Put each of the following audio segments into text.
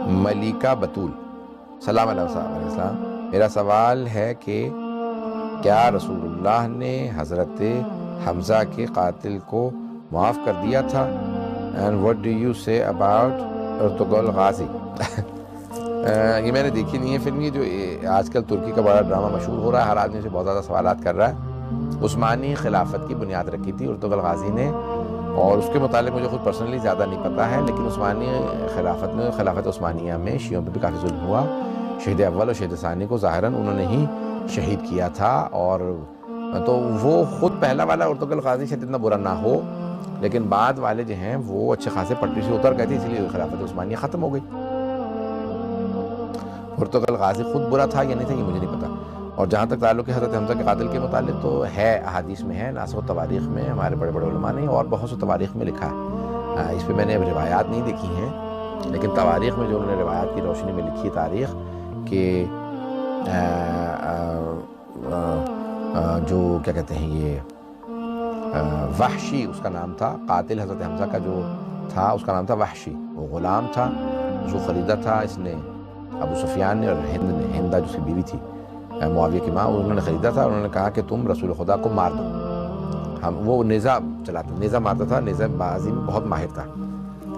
ملیکہ بطول، سلام علیہ السلام، میرا سوال ہے کہ کیا رسول اللہ نے حضرت حمزہ کے قاتل کو معاف کر دیا تھا؟ اینڈ واٹ ڈو یو سے اباؤٹ ارطغرل غازی؟ یہ میں نے دیکھی نہیں ہے فلم، یہ جو آج کل ترکی کا بڑا ڈرامہ مشہور ہو رہا ہے، ہر آدمی سے بہت زیادہ سوالات کر رہا ہے۔ عثمانی خلافت کی بنیاد رکھی تھی ارطغرل غازی نے، اور اس کے متعلق مجھے خود پرسنلی زیادہ نہیں پتہ ہے، لیکن عثمانی خلافت عثمانیہ میں شیعوں پہ بھی کافی ظلم ہوا۔ شہید اول اور شہید ثانی کو ظاہراً انہوں نے ہی شہید کیا تھا، اور تو وہ خود پہلا والا ارطغرل غازی شاید اتنا برا نہ ہو، لیکن بعد والے جو ہیں وہ اچھے خاصے پٹری سے اتر گئے تھے، اس لیے خلافت عثمانیہ ختم ہو گئی۔ ارطغرل غازی خود برا تھا یا نہیں تھا یہ مجھے نہیں پتا۔ اور جہاں تک تعلق ہے حضرت حمزہ کے قاتل کے متعلق، تو ہے احادیث میں ہے، ناسخ التواریخ میں ہمارے بڑے بڑے علماء نے اور بہت سے تواریخ میں لکھا ہے۔ اس پہ میں نے اب روایات نہیں دیکھی ہیں، لیکن تواریخ میں جو انہوں نے روایات کی روشنی میں لکھی تاریخ کہ جو کیا کہتے ہیں یہ وحشی اس کا نام تھا، قاتل حضرت حمزہ کا جو تھا اس کا نام تھا وحشی، وہ غلام تھا، اس کو خریدا تھا اس نے ابو سفیان نے اور ہند نے، ہندہ جو اس کی بیوی تھی معاویہ کی ماں، انہوں نے خریدا تھا، انہوں نے کہا کہ تم رسول خدا کو مار دو۔ وہ نیزہ چلاتا، نیزہ مارتا تھا، نیزہ بازی میں بہت ماہر تھا،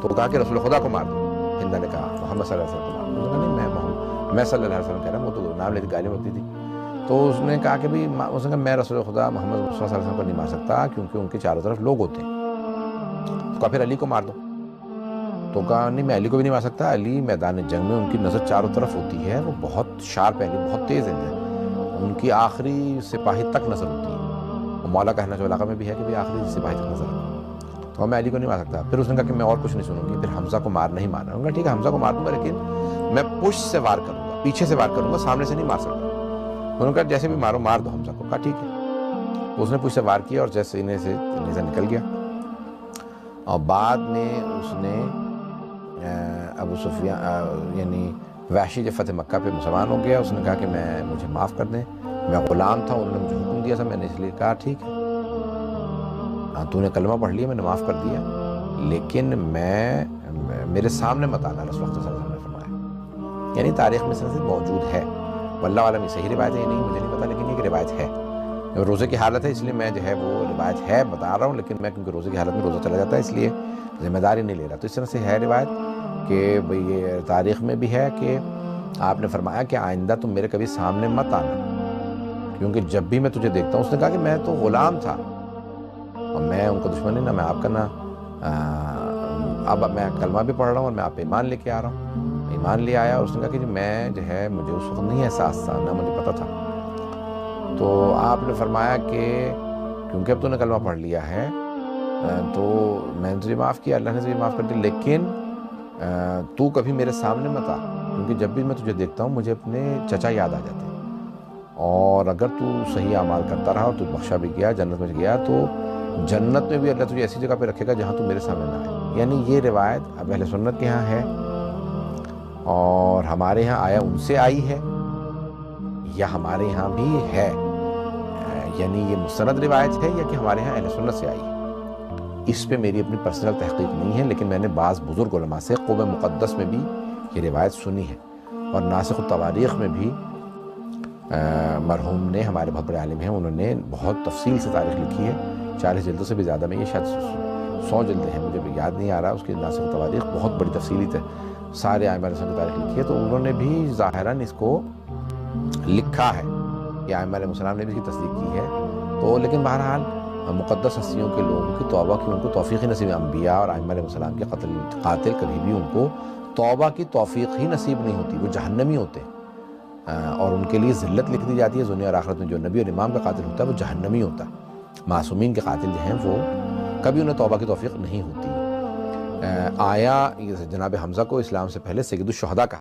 تو کہا کہ رسول خدا کو مار دو۔ ہندہ نے کہا محمد صلی اللہ علیہ وسلم کو مار دو۔ انہوں نے کہا نہیں، میں صلی اللہ علیہ وسلم کہہ رہا ہوں، وہ تو نام لیتے گالی ہوتی تھی۔ تو اس نے کہا کہ بھی اس نے کہا میں رسول خدا محمد صلی اللہ علیہ وسلم کو نہیں مار سکتا، کیونکہ ان کے چاروں طرف لوگ ہوتے ہیں۔ تو کہا پھر علی کو مار دو۔ تو کہا نہیں، میں علی کو بھی نہیں مار سکتا، علی میدان جنگ میں ان کی نظر چاروں طرف ہوتی ہے، وہ بہت شارپ ہے، بہت تیز ہے، ان کی آخری سپاہی تک نظر ہوتی ہے۔ اور مولا کہنا جو علاقہ میں بھی ہے کہ بھی آخری سپاہی تک نظر ہے، تو میں علی کو نہیں مار سکتا۔ پھر اس نے کہا کہ میں اور کچھ نہیں سنوں گی، پھر حمزہ کو نہیں مارنا۔ انہوں نے کہا ٹھیک ہے حمزہ کو مار دوں گا، لیکن میں پش سے وار کروں گا، پیچھے سے وار کروں گا، سامنے سے نہیں مار سکتا۔ انہوں نے کہا جیسے بھی مارو مار دو حمزہ کو۔ کہا ٹھیک ہے۔ تو اس نے پش سے وار کیا اور جیسے انہیں سے نیزہ نکل گیا، اور بعد میں اس نے ابو سفیان یعنی وحشی جب فتح مکہ پہ مسلمان ہو گیا، اس نے کہا کہ مجھے معاف کر دیں، میں غلام تھا، انہوں نے مجھے حکم دیا تھا، میں نے اس لیے کہا ٹھیک ہے، ہاں تو نے کلمہ پڑھ لیا، میں نے معاف کر دیا، لیکن میرے سامنے مت آنا، رسول اللہ صلی اللہ علیہ وسلم نے فرمایا۔ یعنی تاریخ میں سے موجود ہے، واللہ عالم یہ صحیح روایت ہے یا نہیں مجھے نہیں پتا، لیکن یہ کہ روایت ہے۔ روزے کی حالت ہے اس لیے میں جو ہے وہ روایت ہے بتا رہا ہوں، لیکن میں کیونکہ روزے کی حالت میں روزہ چلا جاتا ہے اس لیے ذمہ داری نہیں لے رہا۔ تو اس طرح سے ہے روایت کہ بھئی یہ تاریخ میں بھی ہے کہ آپ نے فرمایا کہ آئندہ تم میرے کبھی سامنے مت آنا، کیونکہ جب بھی میں تجھے دیکھتا ہوں، اس نے کہا کہ میں تو غلام تھا اور میں ان کو دشمن نہیں، نہ میں آپ کا نہ اب میں کلمہ بھی پڑھ رہا ہوں اور میں آپ پہ ایمان لے کے آ رہا ہوں، ایمان لے آیا۔ اور اس نے کہا کہ میں جو ہے مجھے اس وقت نہیں احساس تھا، نہ مجھے پتہ تھا۔ تو آپ نے فرمایا کہ کیونکہ اب تو نے کلمہ پڑھ لیا ہے تو میں نے تجھے معاف کیا، اللہ نے تجھے معاف کر دیا، لیکن تو کبھی میرے سامنے مت آ، کیونکہ جب بھی میں تجھے دیکھتا ہوں مجھے اپنے چچا یاد آ جاتے ہیں، اور اگر تو صحیح اعمال کرتا رہا اور تو بخشا بھی گیا، جنت میں گیا، تو جنت میں بھی اللہ تجھے ایسی جگہ پہ رکھے گا جہاں تو میرے سامنے نہ آئے۔ یعنی یہ روایت اب اہل سنت کے ہاں ہے، اور ہمارے ہاں آیا ان سے آئی ہے یا ہمارے ہاں بھی ہے، یعنی یہ مستند روایت ہے یا کہ ہمارے ہاں اہل سنت سے آئی ہے، اس پہ میری اپنی پرسنل تحقیق نہیں ہے، لیکن میں نے بعض بزرگ علماء سے قوم مقدس میں بھی یہ روایت سنی ہے، اور ناسخ التواریخ میں بھی مرحوم نے، ہمارے بہت بڑے عالم ہیں، انہوں نے بہت تفصیل سے تاریخ لکھی ہے، 40 جلدوں سے بھی زیادہ میں، یہ شاید 100 جلدیں ہیں، مجھے بھی یاد نہیں آ رہا اس کی ناسخ التواریخ، بہت بڑی تفصیلی سارے ائمہ علیہ السلام کی تاریخ لکھی ہے، تو انہوں نے بھی ظاہراً اس کو لکھا ہے کہ ائمہ علیہ السلام نے بھی اس کی تصدیق کی ہے۔ تو لیکن بہرحال مقدس ہستیوں کے لوگوں کی توبہ کی ان کو توفیق ہی نصیب، انبیاء اور ائمہ علیہ السلام کے قاتل کبھی بھی ان کو توبہ کی توفیق ہی نصیب نہیں ہوتی، وہ جہنمی ہوتے ہیں، اور ان کے لیے ذلت لکھ دی جاتی ہے دنیا اور آخرت میں۔ جو نبی اور امام کا قاتل ہوتا ہے وہ جہنمی ہوتا ہے، معصومین کے قاتل جو ہیں وہ کبھی انہیں توبہ کی توفیق نہیں ہوتی۔ آیا جناب حمزہ کو اسلام سے پہلے سید الشہداء کہا